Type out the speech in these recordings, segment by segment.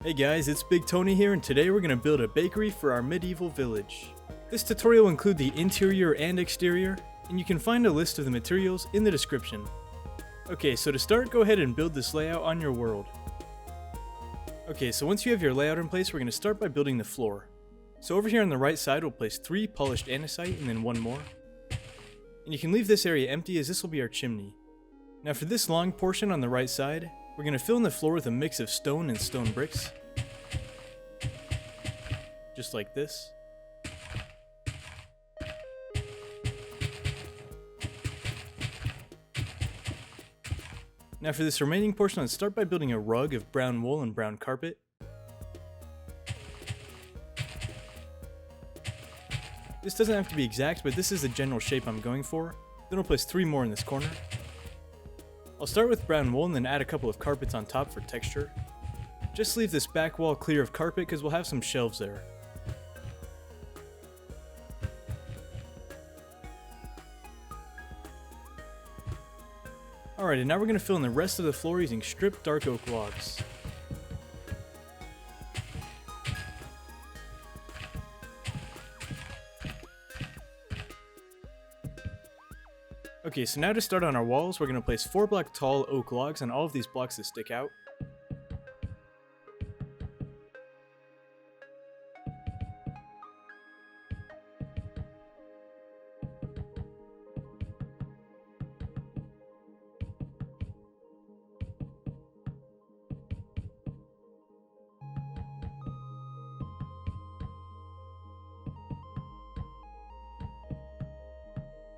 Hey guys, it's Big Tony here, and today we're going to build a bakery for our medieval village. This tutorial will include the interior and exterior, and you can find a list of the materials in the description. Okay, so to start, go ahead and build this layout on your world. Okay, so once you have your layout in place, we're going to start by building the floor. So over here on the right side, we'll place 3 polished andesite and then 1 more. And you can leave this area empty as this will be our chimney. Now for this long portion on the right side, we're going to fill in the floor with a mix of stone and stone bricks. Just like this. Now for this remaining portion, let's start by building a rug of brown wool and brown carpet. This doesn't have to be exact, but this is the general shape I'm going for. Then we'll place 3 more in this corner. I'll start with brown wool and then add a couple of carpets on top for texture. Just leave this back wall clear of carpet because we'll have some shelves there. Alright, and now we're going to fill in the rest of the floor using stripped dark oak logs. Okay, so now to start on our walls, we're going to place 4 block tall oak logs on all of these blocks that stick out.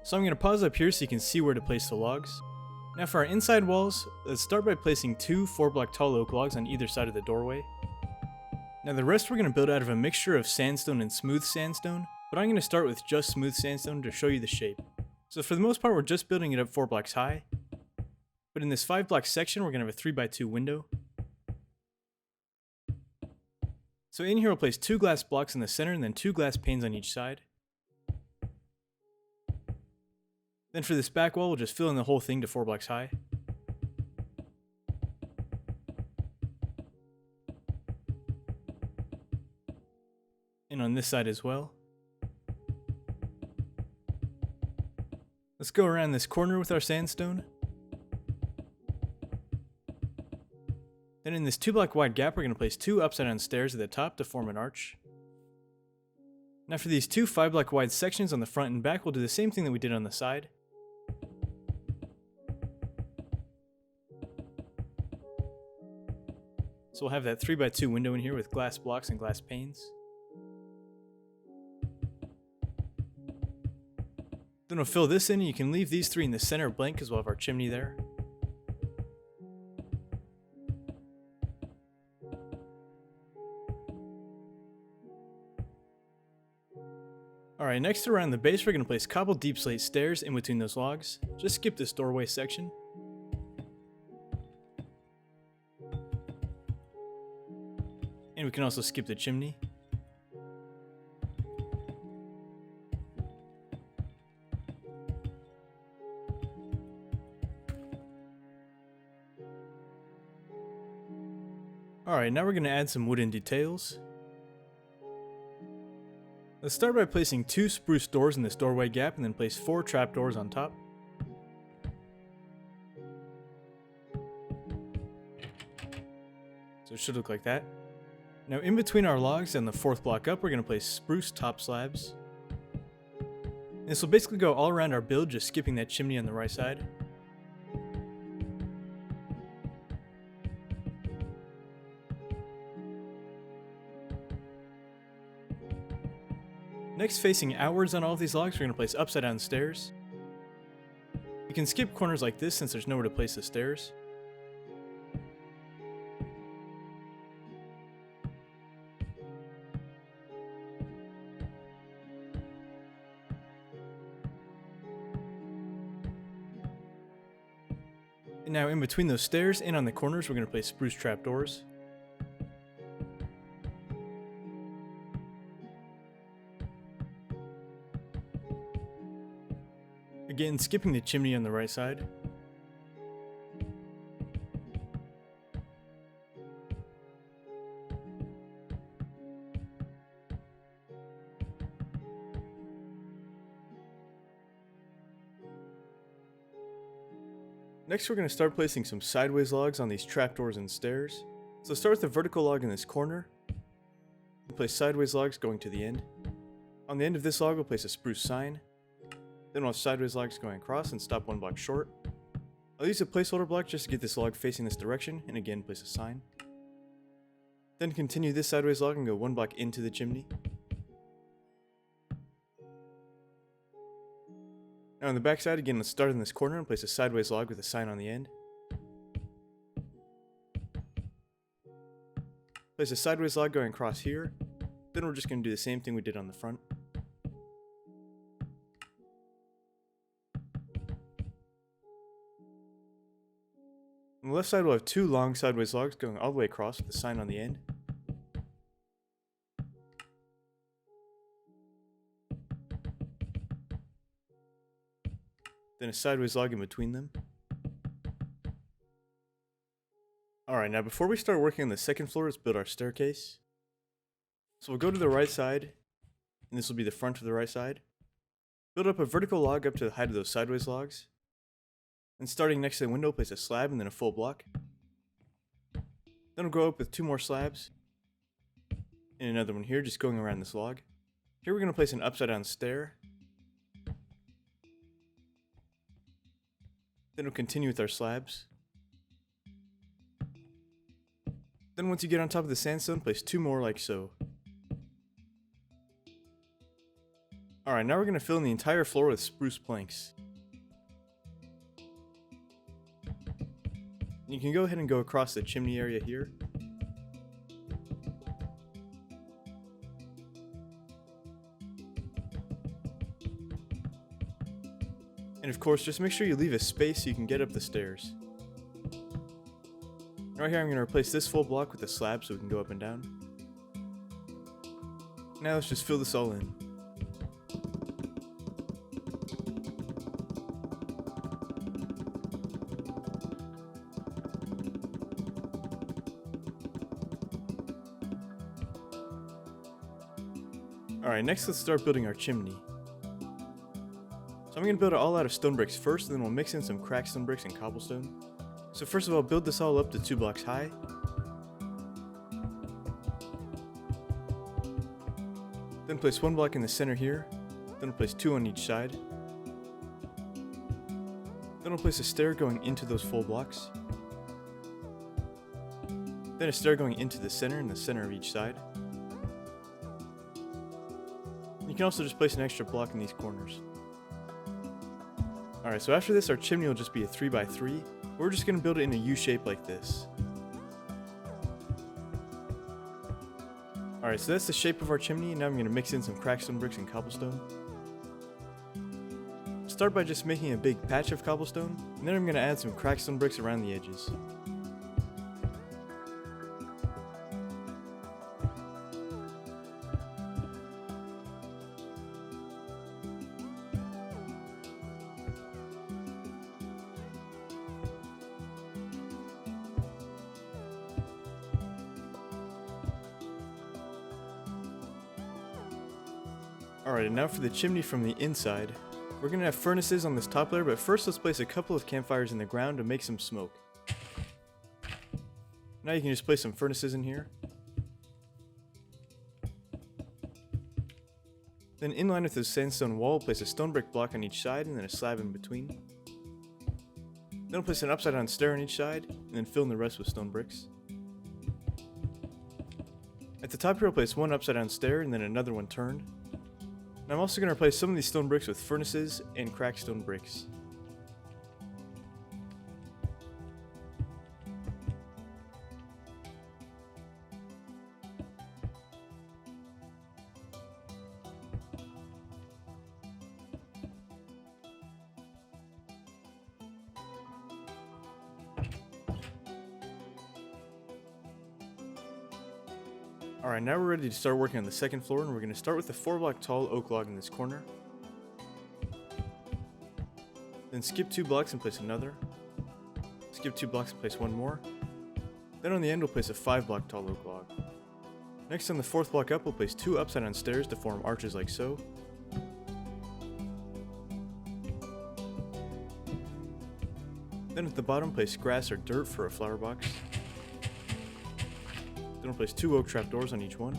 So I'm going to pause up here so you can see where to place the logs. Now for our inside walls, let's start by placing 2 4 block tall oak logs on either side of the doorway. Now the rest we're going to build out of a mixture of sandstone and smooth sandstone, but I'm going to start with just smooth sandstone to show you the shape. So for the most part we're just building it up 4 blocks high, but in this 5 block section we're going to have a 3x2 window. So in here we'll place 2 glass blocks in the center and then 2 glass panes on each side. Then for this back wall, we'll just fill in the whole thing to 4 blocks high. And on this side as well. Let's go around this corner with our sandstone. Then in this 2 block wide gap, we're going to place 2 upside down stairs at the top to form an arch. Now for these 2 5 block wide sections on the front and back, we'll do the same thing that we did on the side. So we'll have that 3x2 window in here with glass blocks and glass panes. Then we'll fill this in, and you can leave these 3 in the center blank because we'll have our chimney there. Alright, next around the base we're going to place cobbled deepslate stairs in between those logs. Just skip this doorway section. And we can also skip the chimney. Alright, now we're going to add some wooden details. Let's start by placing 2 spruce doors in this doorway gap and then place 4 trapdoors on top. So it should look like that. Now in between our logs and the 4th block up, we're going to place spruce top slabs. And this will basically go all around our build, just skipping that chimney on the right side. Next, facing outwards on all of these logs, we're going to place upside down stairs. You can skip corners like this since there's nowhere to place the stairs. And now in between those stairs and on the corners, we're going to place spruce trapdoors. Again, skipping the chimney on the right side. Next we're going to start placing some sideways logs on these trapdoors and stairs. So start with the vertical log in this corner, and place sideways logs going to the end. On the end of this log we'll place a spruce sign, then we'll have sideways logs going across and stop one block short. I'll use a placeholder block just to get this log facing this direction, and again place a sign. Then continue this sideways log and go one block into the chimney. Now on the back side again, let's start in this corner and place a sideways log with a sign on the end. Place a sideways log going across here. Then we're just going to do the same thing we did on the front. On the left side we'll have two long sideways logs going all the way across with a sign on the end. Then a sideways log in between them. Alright, now before we start working on the second floor, let's build our staircase. So we'll go to the right side, and this will be the front of the right side. Build up a vertical log up to the height of those sideways logs. And starting next to the window, place a slab and then a full block. Then we'll go up with two more slabs. And another one here, just going around this log. Here we're going to place an upside down stair. Then we'll continue with our slabs. Then once you get on top of the sandstone, place two more like so. Alright, now we're going to fill in the entire floor with spruce planks. You can go ahead and go across the chimney area here. And of course, just make sure you leave a space so you can get up the stairs. Right here I'm going to replace this full block with a slab so we can go up and down. Now let's just fill this all in. Alright, next let's start building our chimney. So I'm going to build it all out of stone bricks first, and then we'll mix in some cracked stone bricks and cobblestone. So first of all, build this all up to 2 blocks high. Then place 1 block in the center here. Then we'll place 2 on each side. Then we'll place a stair going into those full blocks. Then a stair going into the center in the center of each side. You can also just place an extra block in these corners. Alright, so after this our chimney will just be a 3x3. We're just going to build it in a U shape like this. Alright, so that's the shape of our chimney, and now I'm going to mix in some cracked stone bricks and cobblestone. Start by just making a big patch of cobblestone, and then I'm going to add some cracked stone bricks around the edges. Alright, and now for the chimney from the inside. We're going to have furnaces on this top layer, but first let's place a couple of campfires in the ground to make some smoke. Now you can just place some furnaces in here. Then in line with the sandstone wall, place a stone brick block on each side and then a slab in between. Then we'll place an upside down stair on each side, and then fill in the rest with stone bricks. At the top here I'll place one upside down stair and then another one turned. And I'm also going to replace some of these stone bricks with furnaces and cracked stone bricks. Alright, now we're ready to start working on the second floor, and we're going to start with the 4-block tall oak log in this corner. Then skip 2 blocks and place another. Skip 2 blocks and place one more. Then on the end we'll place a 5-block tall oak log. Next on the 4th block up we'll place 2 upside down stairs to form arches like so. Then at the bottom, place grass or dirt for a flower box. Then we'll place 2 oak trapdoors on each one.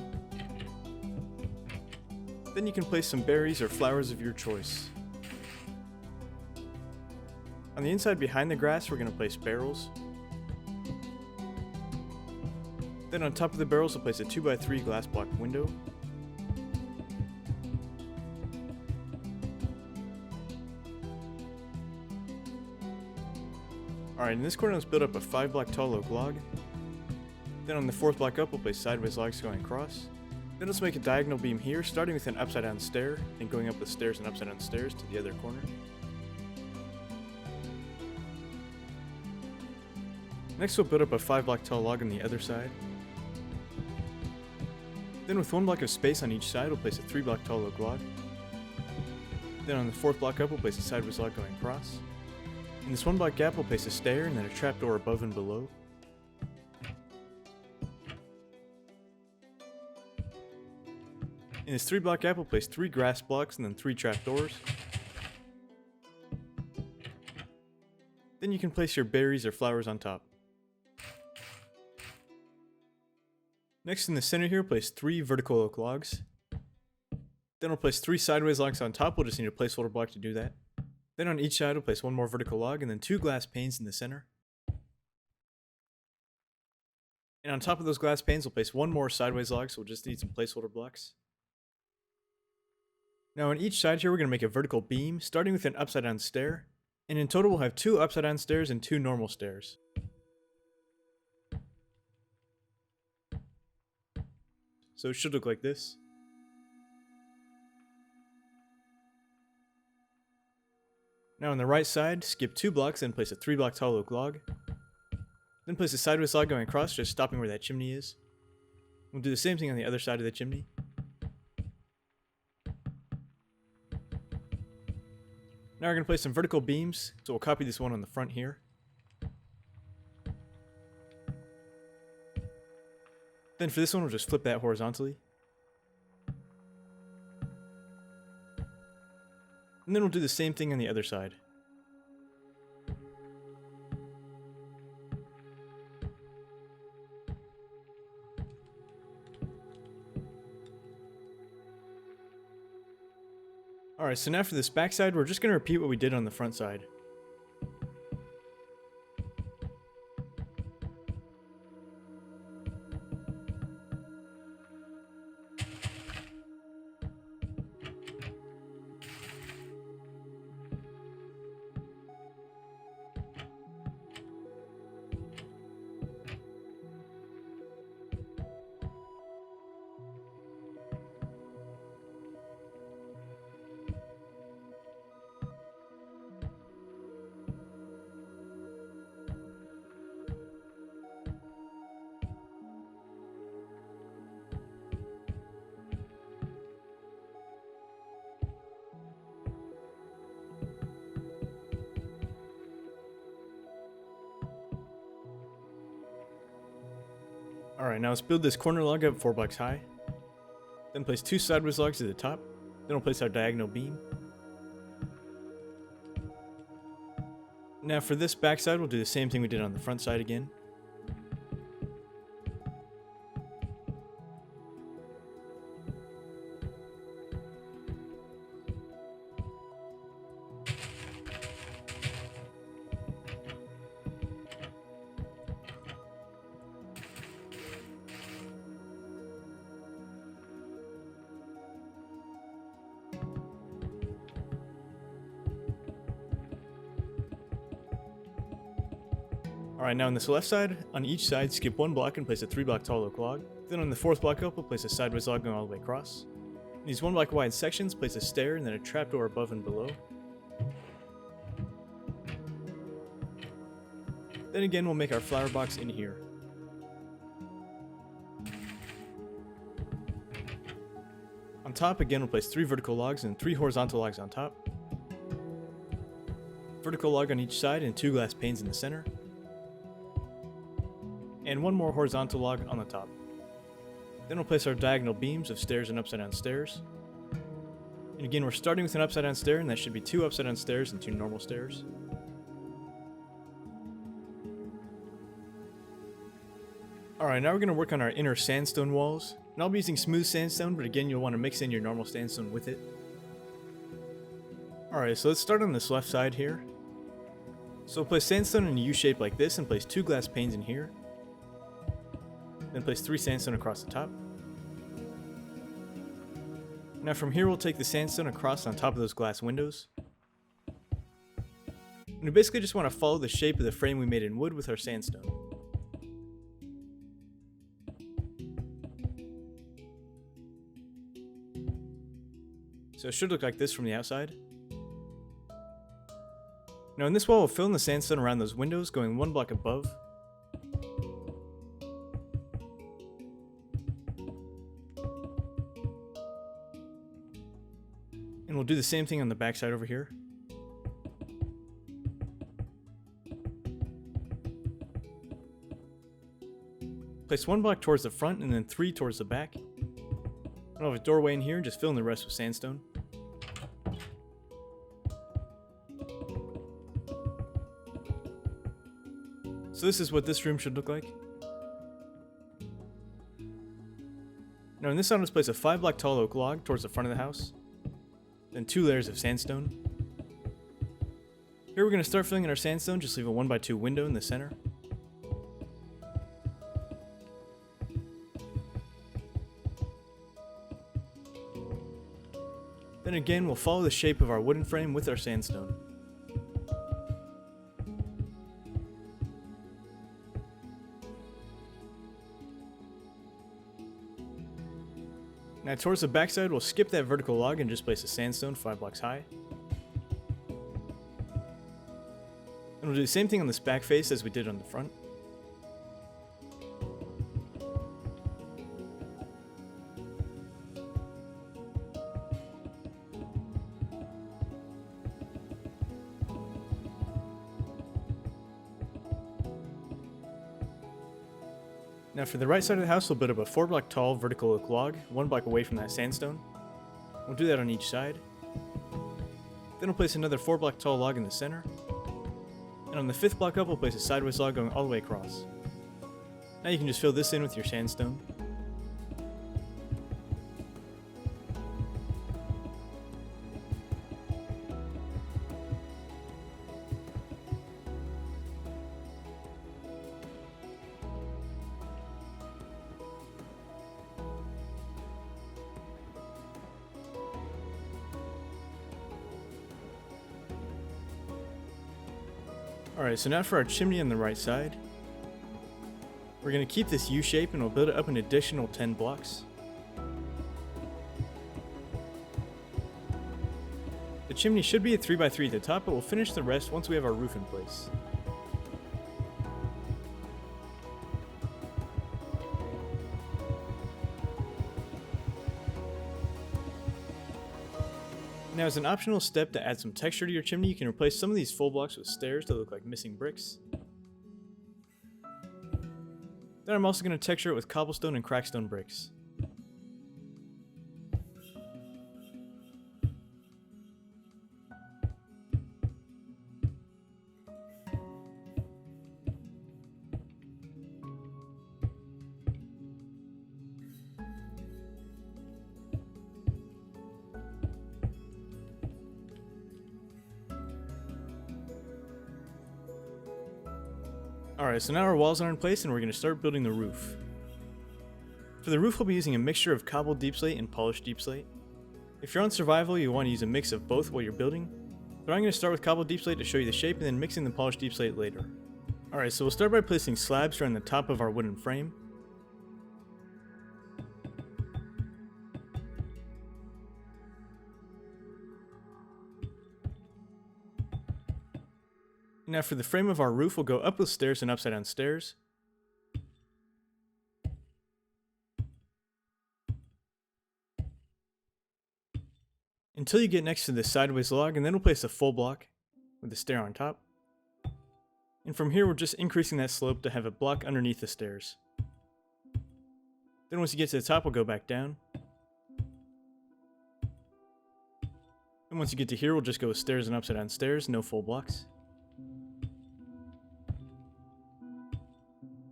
Then you can place some berries or flowers of your choice. On the inside behind the grass, we're going to place barrels. Then on top of the barrels, we'll place a 2x3 glass block window. Alright, in this corner, let's build up a 5 block tall oak log. Then on the 4th block up, we'll place sideways logs going across. Then let's make a diagonal beam here, starting with an upside down stair, and going up the stairs and upside down stairs to the other corner. Next, we'll build up a 5 block tall log on the other side. Then with 1 block of space on each side, we'll place a 3 block tall oak log. Then on the 4th block up, we'll place a sideways log going across. In this 1 block gap, we'll place a stair and then a trapdoor above and below. In this 3 block gap, we'll place 3 grass blocks and then 3 trapdoors. Then you can place your berries or flowers on top. Next, in the center here, place 3 vertical oak logs. Then we'll place 3 sideways logs on top. We'll just need a placeholder block to do that. Then on each side, we'll place 1 more vertical log and then 2 glass panes in the center. And on top of those glass panes, we'll place 1 more sideways log, so we'll just need some placeholder blocks. Now on each side here, we're going to make a vertical beam, starting with an upside down stair. And in total, we'll have 2 upside down stairs and 2 normal stairs. So it should look like this. Now on the right side, skip 2 blocks and place a 3 block tall oak log. Then place a sideways log going across, just stopping where that chimney is. We'll do the same thing on the other side of the chimney. Now we're going to place some vertical beams, so we'll copy this one on the front here. Then for this one, we'll just flip that horizontally. And then we'll do the same thing on the other side. Alright, so now for this back side, we're just going to repeat what we did on the front side. Alright, now let's build this corner log up 4 blocks high. Then place 2 sideways logs at the top. Then we'll place our diagonal beam. Now for this back side, we'll do the same thing we did on the front side again. Alright, now on this left side, on each side, skip 1 block and place a 3 block tall oak log. Then on the 4th block up, we'll place a sideways log going all the way across. In these 1 block wide sections, place a stair and then a trapdoor above and below. Then again, we'll make our flower box in here. On top, again, we'll place 3 vertical logs and 3 horizontal logs on top. Vertical log on each side and 2 glass panes in the center. And 1 more horizontal log on the top. Then we'll place our diagonal beams of stairs and upside down stairs. And again, we're starting with an upside down stair, and that should be 2 upside down stairs and 2 normal stairs. Alright, now we're going to work on our inner sandstone walls. And I'll be using smooth sandstone, but again, you'll want to mix in your normal sandstone with it. Alright, so let's start on this left side here. So we'll place sandstone in a U shape like this and place 2 glass panes in here. Then place 3 sandstone across the top. Now from here we'll take the sandstone across on top of those glass windows. And we basically just want to follow the shape of the frame we made in wood with our sandstone. So it should look like this from the outside. Now in this wall we'll fill in the sandstone around those windows, going 1 block above. And we'll do the same thing on the back side over here. Place 1 block towards the front and then 3 towards the back. I'll have a doorway in here and just fill in the rest with sandstone. So this is what this room should look like. Now in this side, let's place a 5 block tall oak log towards the front of the house. Then 2 layers of sandstone. Here we're going to start filling in our sandstone, just leave a 1x2 window in the center. Then again, we'll follow the shape of our wooden frame with our sandstone. Now towards the backside, we'll skip that vertical log and just place a sandstone 5 blocks high. And we'll do the same thing on this back face as we did on the front. Now for the right side of the house, we'll build up a 4 block tall vertical oak log, 1 block away from that sandstone. We'll do that on each side. Then we'll place another 4 block tall log in the center. And on the 5th block up, we'll place a sideways log going all the way across. Now you can just fill this in with your sandstone. Alright, so now for our chimney on the right side. We're going to keep this U shape and we'll build it up an additional 10 blocks. The chimney should be a 3x3 at the top, but we'll finish the rest once we have our roof in place. Now as an optional step to add some texture to your chimney, you can replace some of these full blocks with stairs that look like missing bricks. Then I'm also going to texture it with cobblestone and crackstone bricks. Alright, so now our walls are in place and we're going to start building the roof. For the roof we'll be using a mixture of cobbled deepslate and polished deepslate. If you're on survival you want to use a mix of both while you're building, but I'm going to start with cobbled deepslate to show you the shape and then mixing the polished deepslate later. Alright, so we'll start by placing slabs around the top of our wooden frame. Now for the frame of our roof, we'll go up with stairs and upside down stairs. Until you get next to the sideways log, and then we'll place a full block with the stair on top. And from here we're just increasing that slope to have a block underneath the stairs. Then once you get to the top, we'll go back down. And once you get to here, we'll just go with stairs and upside down stairs, no full blocks.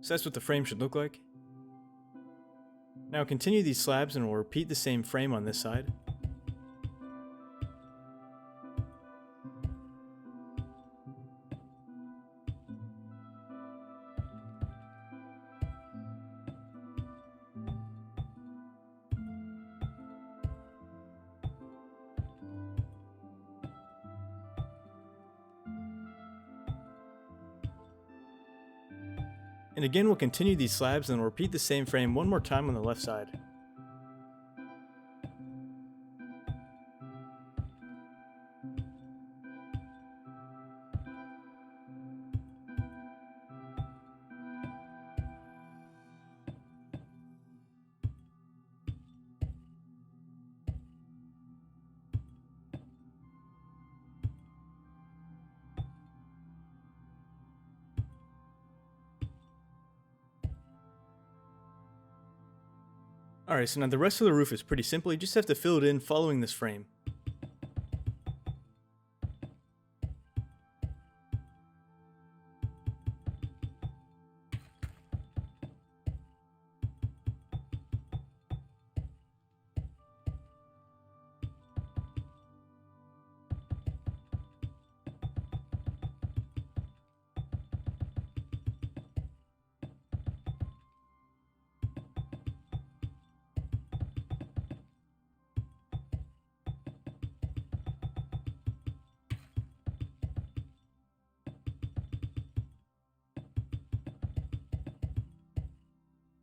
So that's what the frame should look like. Now continue these slabs and we'll repeat the same frame on this side. And again, we'll continue these slabs and we'll repeat the same frame one more time on the left side. Alright, so now the rest of the roof is pretty simple, you just have to fill it in following this frame.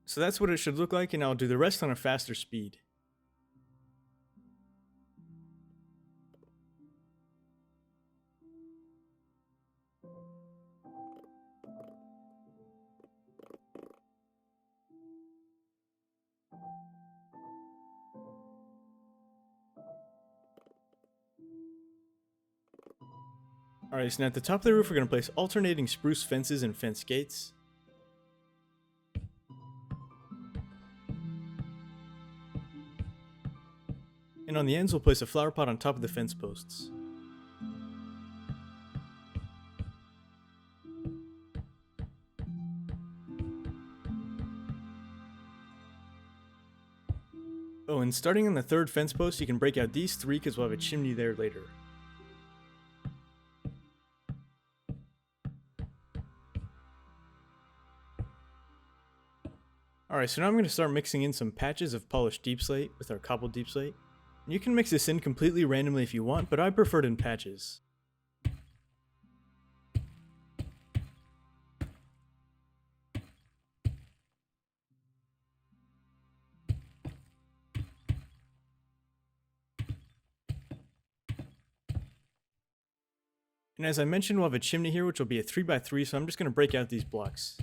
So that's what it should look like, and I'll do the rest on a faster speed. Alright, so now at the top of the roof we're going to place alternating spruce fences and fence gates. And on the ends we'll place a flower pot on top of the fence posts. Oh, and starting on the third fence post you can break out these three because we'll have a chimney there later. Alright, so now I'm going to start mixing in some patches of polished deep slate with our cobbled deep slate. You can mix this in completely randomly if you want, but I prefer it in patches. And as I mentioned, we'll have a chimney here, which will be a 3x3, so I'm just going to break out these blocks.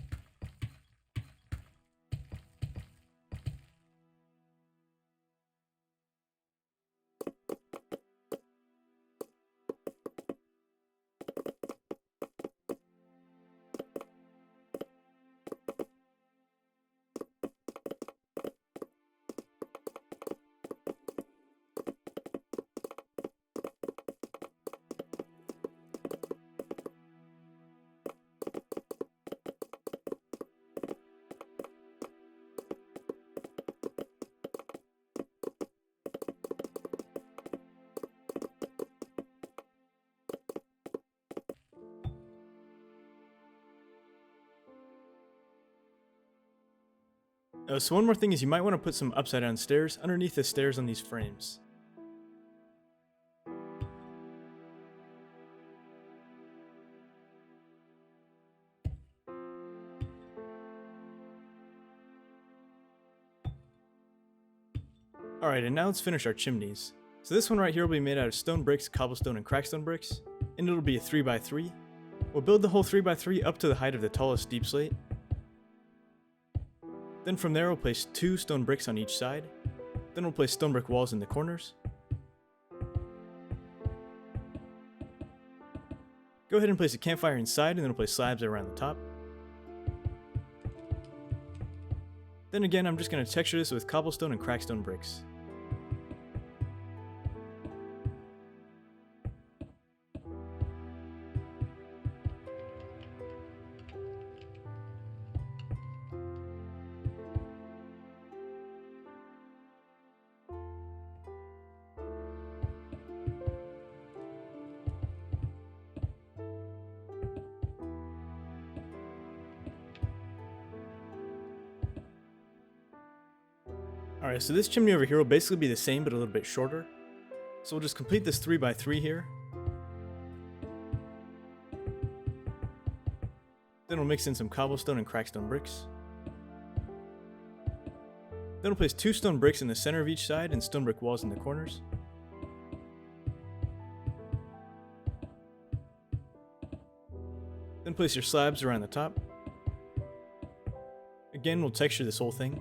So one more thing is you might want to put some upside down stairs underneath the stairs on these frames. Alright, and now let's finish our chimneys. So this one right here will be made out of stone bricks, cobblestone, and crackstone bricks, and it'll be a 3x3. We'll build the whole 3x3 up to the height of the tallest deep slate. Then from there we'll place 2 stone bricks on each side. Then we'll place stone brick walls in the corners. Go ahead and place a campfire inside, and then we'll place slabs around the top. Then again, I'm just going to texture this with cobblestone and crackstone bricks. Alright, so this chimney over here will basically be the same but a little bit shorter. So we'll just complete this 3x3 here. Then we'll mix in some cobblestone and crackstone bricks. Then we'll place 2 stone bricks in the center of each side and stone brick walls in the corners. Then place your slabs around the top. Again, we'll texture this whole thing.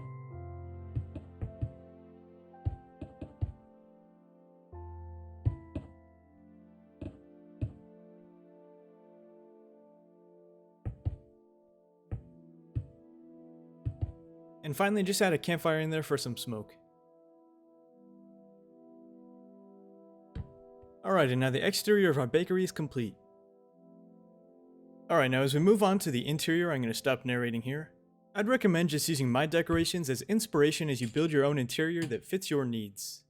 And finally, just add a campfire in there for some smoke. Alright, and now the exterior of our bakery is complete. Alright, now as we move on to the interior, I'm going to stop narrating here. I'd recommend just using my decorations as inspiration as you build your own interior that fits your needs.